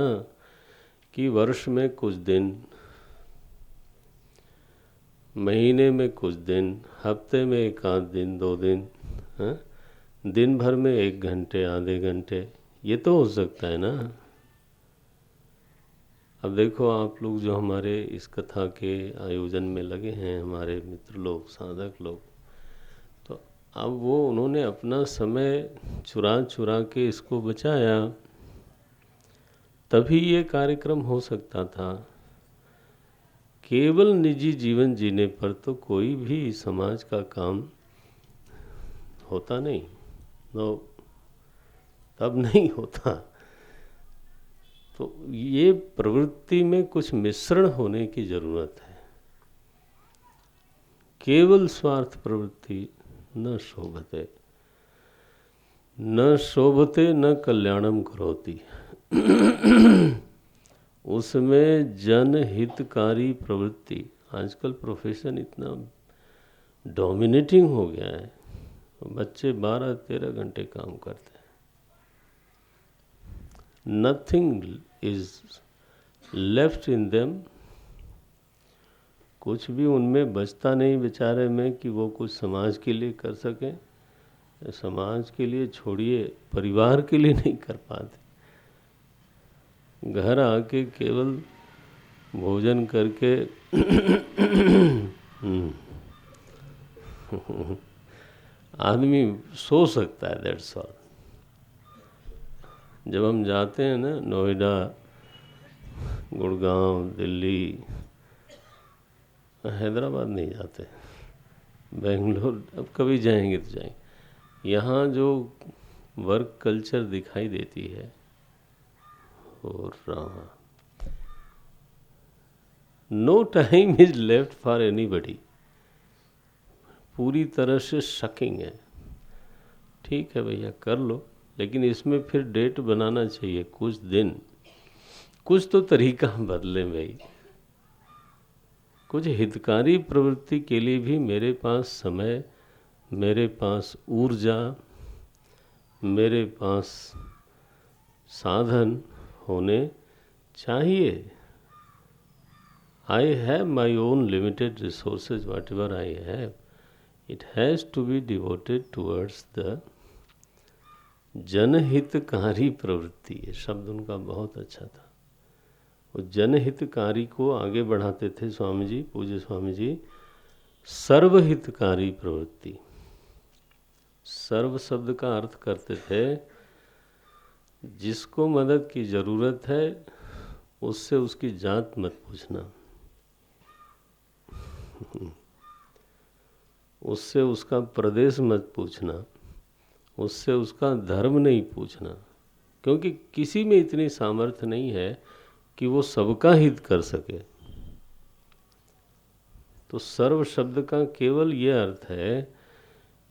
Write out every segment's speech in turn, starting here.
हाँ, कि वर्ष में कुछ दिन, महीने में कुछ दिन, हफ्ते में एक आध दिन, 2 दिन, हाँ, दिन भर में 1 घंटे, आधे घंटे, ये तो हो सकता है ना। अब देखो आप लोग जो हमारे इस कथा के आयोजन में लगे हैं, हमारे मित्र लोग, साधक लोग, तो अब वो उन्होंने अपना समय चुरा चुरा के इसको बचाया, तभी ये कार्यक्रम हो सकता था। केवल निजी जीवन जीने पर तो कोई भी समाज का काम होता नहीं, तो तब नहीं होता। तो ये प्रवृत्ति में कुछ मिश्रण होने की ज़रूरत है। केवल स्वार्थ प्रवृत्ति न शोभते, न शोभते न कल्याणम करोति। उसमें जनहितकारी प्रवृत्ति, आजकल प्रोफेशन इतना डोमिनेटिंग हो गया है, बच्चे 12-13 घंटे काम करते हैं, nothing is left in them, कुछ भी उनमें बचता नहीं बेचारे में कि वो कुछ समाज के लिए कर सकें। समाज के लिए छोड़िए, परिवार के लिए नहीं कर पाते। घर आके केवल भोजन करके आदमी सो सकता है, दैट्स ऑल। जब हम जाते हैं ना नोएडा, गुड़गांव, दिल्ली, हैदराबाद नहीं जाते, बेंगलोर, अब कभी जाएंगे तो जाएंगे, यहाँ जो वर्क कल्चर दिखाई देती है, और no time is left for anybody, पूरी तरह से शकिंग है। ठीक है भैया कर लो, लेकिन इसमें फिर डेट बनाना चाहिए, कुछ दिन, कुछ तो तरीका बदले भाई। कुछ हितकारी प्रवृत्ति के लिए भी मेरे पास समय, मेरे पास ऊर्जा, मेरे पास साधन होने चाहिए। I have my own limited resources, whatever I have, it has to be devoted towards the जनहितकारी प्रवृत्ति। ये शब्द उनका बहुत अच्छा था। वो जनहितकारी को आगे बढ़ाते थे स्वामी जी, पूज्य स्वामी जी, सर्वहितकारी प्रवृत्ति। सर्व शब्द का अर्थ करते थे जिसको मदद की ज़रूरत है उससे उसकी जात मत पूछना, उससे उसका प्रदेश मत पूछना, उससे उसका धर्म नहीं पूछना, क्योंकि किसी में इतनी सामर्थ्य नहीं है कि वो सबका हित कर सके। तो सर्व शब्द का केवल ये अर्थ है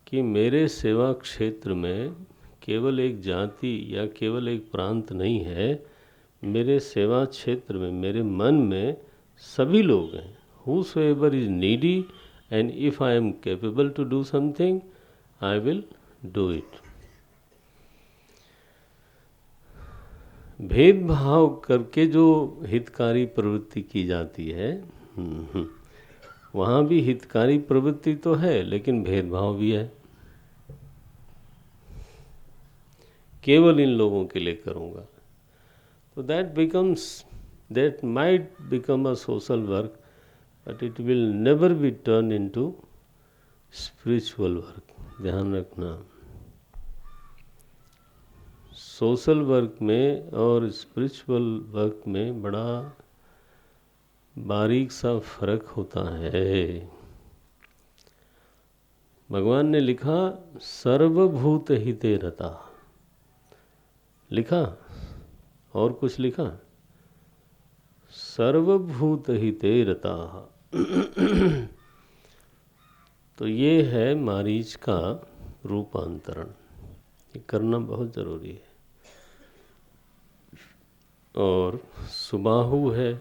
कि मेरे सेवा क्षेत्र में केवल एक जाति या केवल एक प्रांत नहीं है, मेरे सेवा क्षेत्र में, मेरे मन में सभी लोग हैं। Whosoever is needy, and if I am capable to do something, I will do it. भेदभाव करके जो हितकारी प्रवृत्ति की जाती है, वहाँ भी हितकारी प्रवृत्ति तो है, लेकिन भेदभाव भी है। केवल इन लोगों के लिए करूँगा, तो that might become a social work, but it will never be turned into spiritual work. ध्यान रखना, सोशल वर्क में और स्पिरिचुअल वर्क में बड़ा बारीक सा फर्क होता है। भगवान ने लिखा सर्वभूत हिते रता, लिखा और कुछ लिखा, सर्वभूत हिते रता। तो ये है मारीच का रूपांतरण, ये करना बहुत ज़रूरी है। और सुबाहु है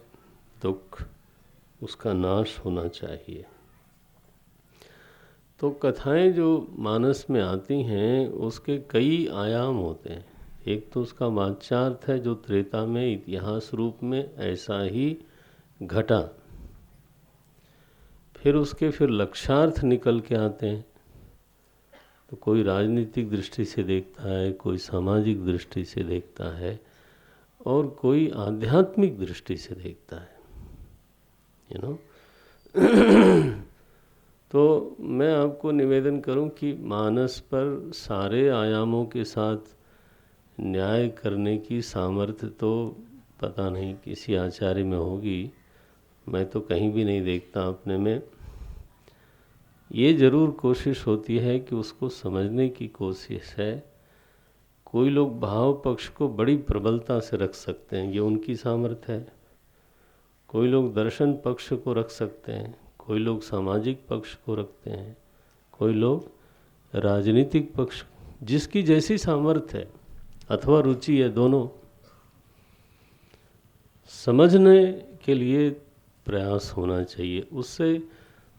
दुख, उसका नाश होना चाहिए। तो कथाएं जो मानस में आती हैं उसके कई आयाम होते हैं। एक तो उसका वाच्यार्थ है जो त्रेता में इतिहास रूप में ऐसा ही घटा, फिर लक्ष्यार्थ निकल के आते हैं। तो कोई राजनीतिक दृष्टि से देखता है, कोई सामाजिक दृष्टि से देखता है, और कोई आध्यात्मिक दृष्टि से देखता है, यू नो। तो मैं आपको निवेदन करूं कि मानस पर सारे आयामों के साथ न्याय करने की सामर्थ्य तो पता नहीं किसी आचार्य में होगी, मैं तो कहीं भी नहीं देखता अपने में। ये ज़रूर कोशिश होती है कि उसको समझने की कोशिश है। कोई लोग भाव पक्ष को बड़ी प्रबलता से रख सकते हैं, ये उनकी सामर्थ्य है। कोई लोग दर्शन पक्ष को रख सकते हैं, कोई लोग सामाजिक पक्ष को रखते हैं, कोई लोग राजनीतिक पक्ष, जिसकी जैसी सामर्थ्य है अथवा रुचि है, दोनों समझने के लिए प्रयास होना चाहिए। उससे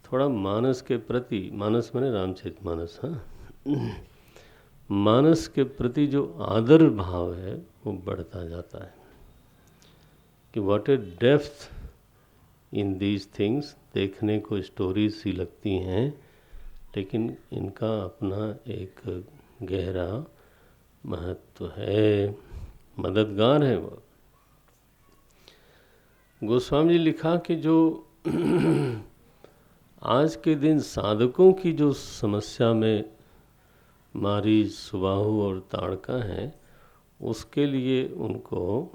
थोड़ा मानस के प्रति, मानस माने रामचरितमानस, हाँ, मानस के प्रति जो आदर भाव है वो बढ़ता जाता है कि what A depth in these things. देखने को स्टोरीज सी लगती हैं, लेकिन इनका अपना एक गहरा महत्व है, मददगार है वो। गोस्वामी जी लिखा कि जो आज के दिन साधकों की जो समस्या में मारीच, सुबाहु और ताड़का हैं, उसके लिए उनको,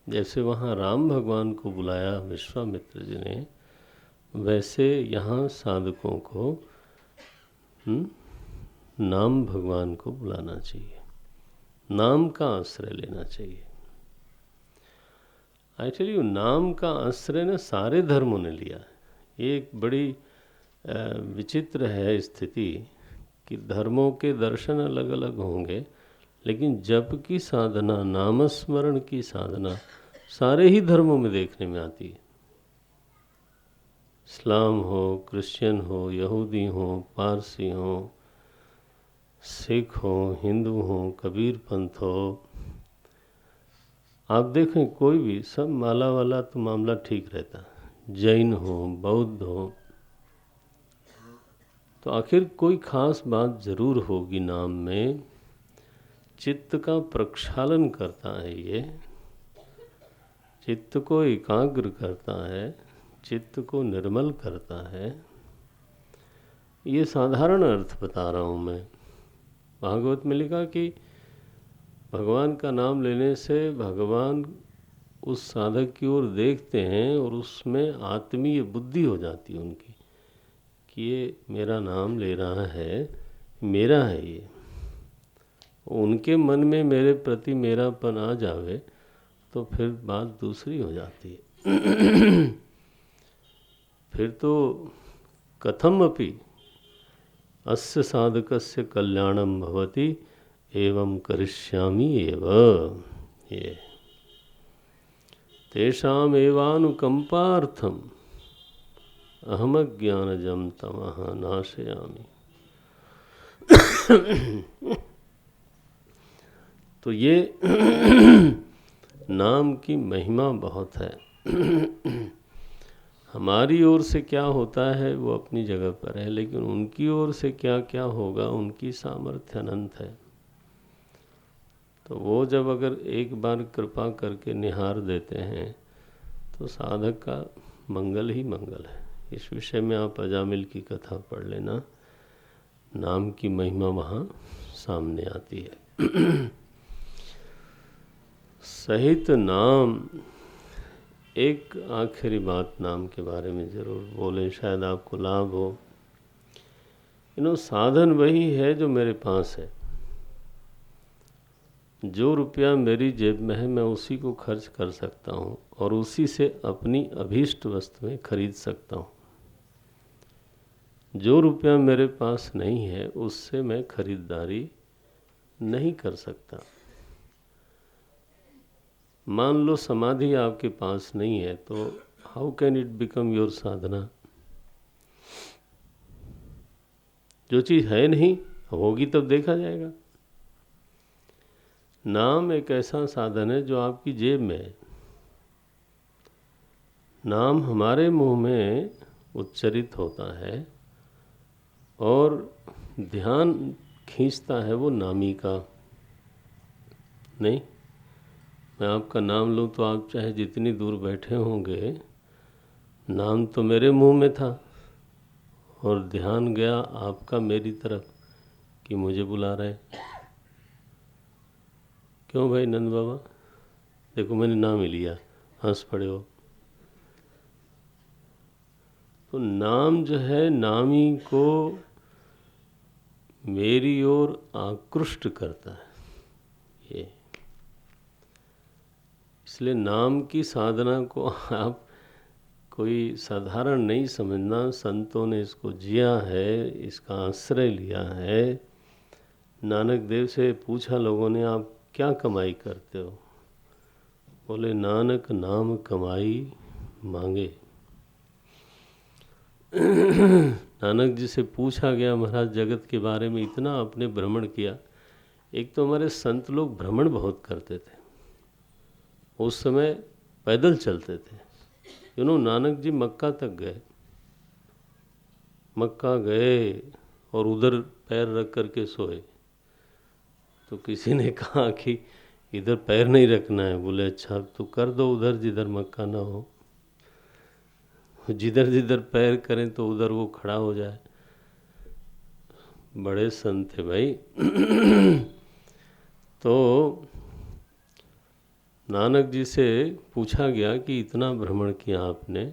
जैसे वहाँ राम भगवान को बुलाया विश्वामित्र जी ने, वैसे यहाँ साधकों को नाम भगवान को बुलाना चाहिए, नाम का आश्रय लेना चाहिए। एक्चुअली नाम का आश्रय ने सारे धर्मों ने लिया है। ये एक बड़ी विचित्र है स्थिति कि धर्मों के दर्शन अलग अलग होंगे, लेकिन जप की साधना, नामस्मरण की साधना सारे ही धर्मों में देखने में आती है। इस्लाम हो, क्रिश्चियन हो, यहूदी हो, पारसी हो, सिख हो, हिंदू हो, कबीर पंथ हो, आप देखें कोई भी, सब माला वाला तो मामला ठीक रहता है। जैन हो, बौद्ध हो, तो आखिर कोई खास बात ज़रूर होगी नाम में। चित्त का प्रक्षालन करता है ये, चित्त को एकाग्र करता है, चित्त को निर्मल करता है। ये साधारण अर्थ बता रहा हूँ मैं। भागवत में लिखा कि भगवान का नाम लेने से भगवान उस साधक की ओर देखते हैं और उसमें आत्मीय बुद्धि हो जाती है उनकी कि ये मेरा नाम ले रहा है, मेरा है ये। उनके मन में मेरे प्रति मेरापन आ जावे तो फिर बात दूसरी हो जाती है। फिर तो कथम अपि अस्य साधकस्य कल्याणम भवति एवं करिष्यामि एव। ये तेषाम एवानुकंपार्थम अहमज्ञानजं तमः नाशयामि। तो ये नाम की महिमा बहुत है। हमारी ओर से क्या होता है वो अपनी जगह पर है, लेकिन उनकी ओर से क्या क्या होगा, उनकी सामर्थ्य अनंत है। तो वो जब अगर एक बार कृपा करके निहार देते हैं तो साधक का मंगल ही मंगल है। इस विषय में आप अजामिल की कथा पढ़ लेना, नाम की महिमा वहाँ सामने आती है। सहित नाम, एक आखिरी बात नाम के बारे में ज़रूर बोलें, शायद आपको लाभ हो। साधन वही है जो मेरे पास है। जो रुपया मेरी जेब में है मैं उसी को खर्च कर सकता हूँ और उसी से अपनी अभीष्ट वस्तुएं खरीद सकता हूँ। जो रुपया मेरे पास नहीं है उससे मैं खरीदारी नहीं कर सकता। मान लो समाधि आपके पास नहीं है तो how can it become your sadhana? जो चीज़ है नहीं, होगी तब देखा जाएगा। नाम एक ऐसा साधन है जो आपकी जेब में है। नाम हमारे मुंह में उच्चरित होता है और ध्यान खींचता है वो नामी का। नहीं, मैं आपका नाम लूँ तो आप चाहे जितनी दूर बैठे होंगे, नाम तो मेरे मुंह में था और ध्यान गया आपका मेरी तरफ कि मुझे बुला रहे हैं। क्यों भाई नंद बाबा? देखो मैंने नाम ही लिया, हंस पड़े हो। तो नाम जो है, नामी को मेरी ओर आकृष्ट करता है ये। इसलिए नाम की साधना को आप कोई साधारण नहीं समझना। संतों ने इसको जिया है, इसका आश्रय लिया है। नानक देव से पूछा लोगों ने, आप क्या कमाई करते हो? बोले नानक नाम कमाई मांगे। नानक जी से पूछा गया, महाराज जगत के बारे में इतना आपने भ्रमण किया। एक तो हमारे संत लोग भ्रमण बहुत करते थे, उस समय पैदल चलते थे। नानक जी मक्का तक गए, मक्का गए और उधर पैर रख करके सोए। तो किसी ने कहा कि इधर पैर नहीं रखना है। बोले अच्छा तो कर दो उधर जिधर मक्का ना हो, जिधर जिधर पैर करें तो उधर वो खड़ा हो जाए। बड़े संत थे भाई। तो नानक जी से पूछा गया कि इतना भ्रमण किया आपने,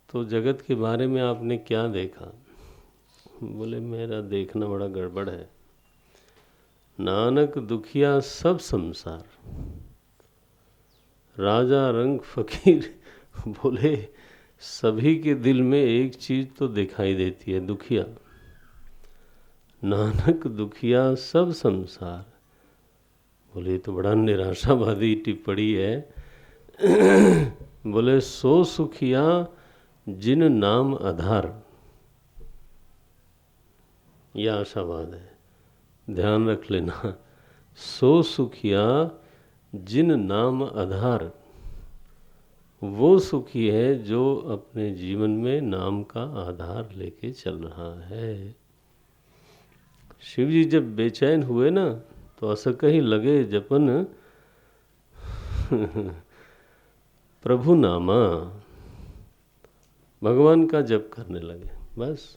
तो जगत के बारे में आपने क्या देखा? बोले मेरा देखना बड़ा गड़बड़ है। नानक दुखिया सब संसार, राजा रंग फकीर। बोले सभी के दिल में एक चीज तो दिखाई देती है, दुखिया। नानक दुखिया सब संसार। बोले तो बड़ा निराशावादी टिप्पणी है। बोले सो सुखिया जिन नाम आधार। यह आशावाद है, ध्यान रख लेना। सो सुखिया जिन नाम आधार, वो सुखी है जो अपने जीवन में नाम का आधार लेके चल रहा है। शिव जी जब बेचैन हुए ना, तो ऐसा कहीं लगे जपन प्रभु नामा, भगवान का जप करने लगे। बस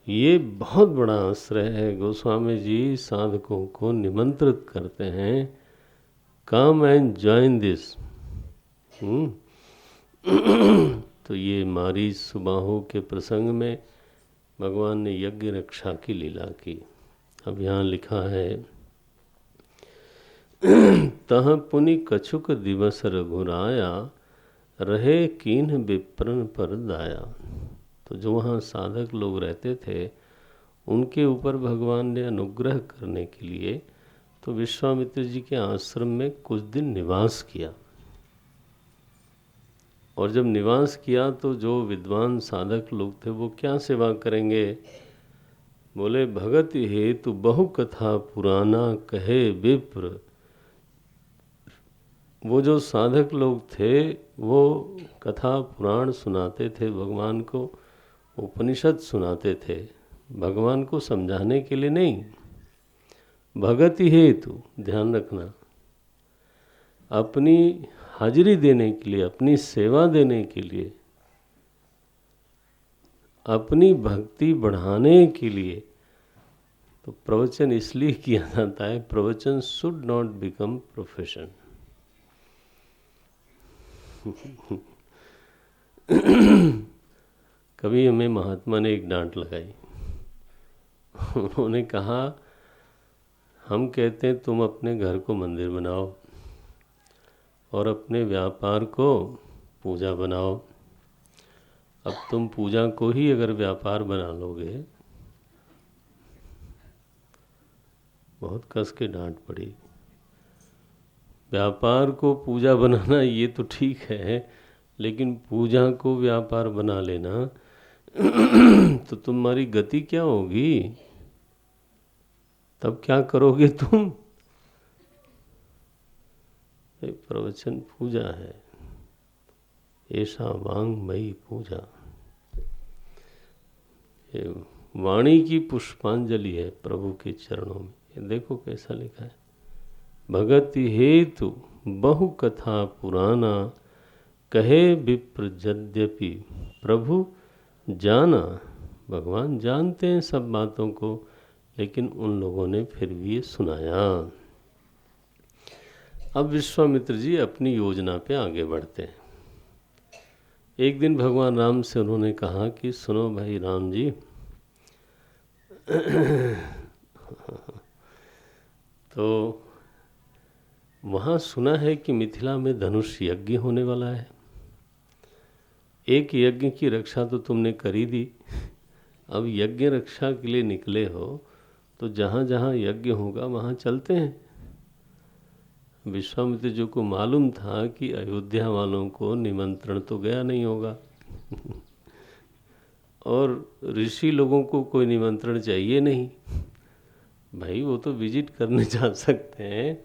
ये बहुत बड़ा आश्रय है। गोस्वामी जी साधकों को निमंत्रित करते हैं, कम एंड जॉइन दिस। तो ये मारी सुबाहु के प्रसंग में भगवान ने यज्ञ रक्षा की लीला की। अब यहाँ लिखा है, तह पुनि कछुक दिवस रघुराया, रहे कीन्ह विप्रन पर दाया। तो जो वहाँ साधक लोग रहते थे, उनके ऊपर भगवान ने अनुग्रह करने के लिए तो विश्वामित्र जी के आश्रम में कुछ दिन निवास किया। और जब निवास किया तो जो विद्वान साधक लोग थे वो क्या सेवा करेंगे? बोले भगत हेतु बहु कथा पुराना कहे विप्र। वो जो साधक लोग थे वो कथा पुराण सुनाते थे भगवान को, उपनिषद सुनाते थे, भगवान को समझाने के लिए नहीं, भगति हेतु। ध्यान रखना, अपनी हाजिरी देने के लिए, अपनी सेवा देने के लिए, अपनी भक्ति बढ़ाने के लिए। तो प्रवचन इसलिए किया जाता है, प्रवचन शुड नॉट बिकम प्रोफेशन। कभी हमें महात्मा ने एक डांट लगाई। उन्होंने कहा, हम कहते हैं तुम अपने घर को मंदिर बनाओ और अपने व्यापार को पूजा बनाओ। अब तुम पूजा को ही अगर व्यापार बना लोगे, बहुत कस के डांट पड़ी। व्यापार को पूजा बनाना ये तो ठीक है, लेकिन पूजा को व्यापार बना लेना तो, तुम्हारी गति क्या होगी? तब क्या करोगे तुम? प्रवचन पूजा है, ऐसा वांगमयी पूजा। ये वाणी की पुष्पांजलि है प्रभु के चरणों में। ये देखो कैसा लिखा है, भगति हेतु बहु कथा पुराना, कहे विप्र यद्यपि प्रभु जाना। भगवान जानते हैं सब बातों को, लेकिन उन लोगों ने फिर भी ये सुनाया। अब विश्वामित्र जी अपनी योजना पे आगे बढ़ते हैं। एक दिन भगवान राम से उन्होंने कहा कि सुनो भाई राम जी, तो वहाँ सुना है कि मिथिला में धनुष यज्ञ होने वाला है। एक यज्ञ की रक्षा तो तुमने कर ही दी, अब यज्ञ रक्षा के लिए निकले हो तो जहाँ जहाँ यज्ञ होगा वहाँ चलते हैं। विश्वामित्र जी को मालूम था कि अयोध्या वालों को निमंत्रण तो गया नहीं होगा और ऋषि लोगों को कोई निमंत्रण चाहिए नहीं, भाई वो तो विजिट करने जा सकते हैं।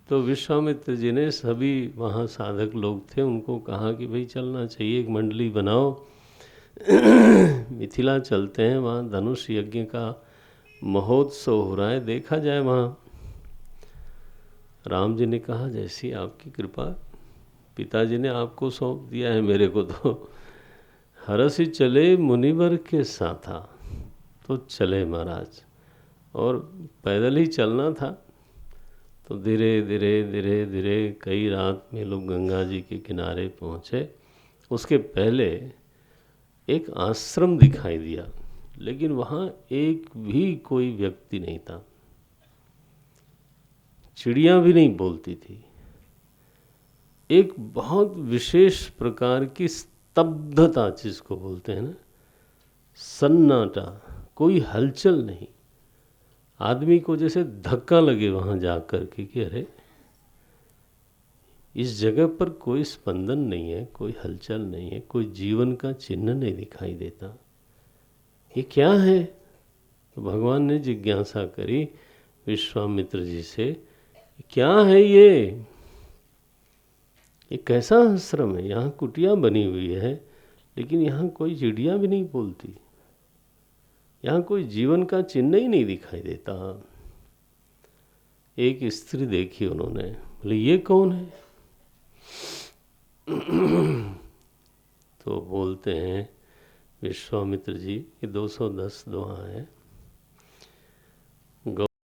तो विश्वामित्र जी ने सभी वहाँ साधक लोग थे उनको कहा कि भाई चलना चाहिए, एक मंडली बनाओ मिथिला चलते हैं, वहाँ धनुष यज्ञ का महोत्सव हो रहा है, देखा जाए वहाँ। राम जी ने कहा जैसी आपकी कृपा, पिताजी ने आपको सौंप दिया है मेरे को, तो हरसि चले मुनिवर के साथा। तो चले महाराज, और पैदल ही चलना था। तो धीरे धीरे धीरे धीरे कई रात में लोग गंगा जी के किनारे पहुँचे। उसके पहले एक आश्रम दिखाई दिया, लेकिन वहाँ एक भी कोई व्यक्ति नहीं था, चिड़िया भी नहीं बोलती थी। एक बहुत विशेष प्रकार की स्तब्धता जिसको बोलते हैं ना, सन्नाटा, कोई हलचल नहीं। आदमी को जैसे धक्का लगे वहाँ जा कर के कि अरे इस जगह पर कोई स्पंदन नहीं है, कोई हलचल नहीं है, कोई जीवन का चिन्ह नहीं दिखाई देता, ये क्या है? तो भगवान ने जिज्ञासा करी विश्वामित्र जी से, क्या है ये कैसा आश्रम है? यहाँ कुटिया बनी हुई है, लेकिन यहाँ कोई चिड़िया भी नहीं बोलती, यहाँ कोई जीवन का चिन्ह ही नहीं दिखाई देता। एक स्त्री देखी उन्होंने, बोले ये कौन है? तो बोलते हैं विश्वामित्र जी, ये 210 दोहा है।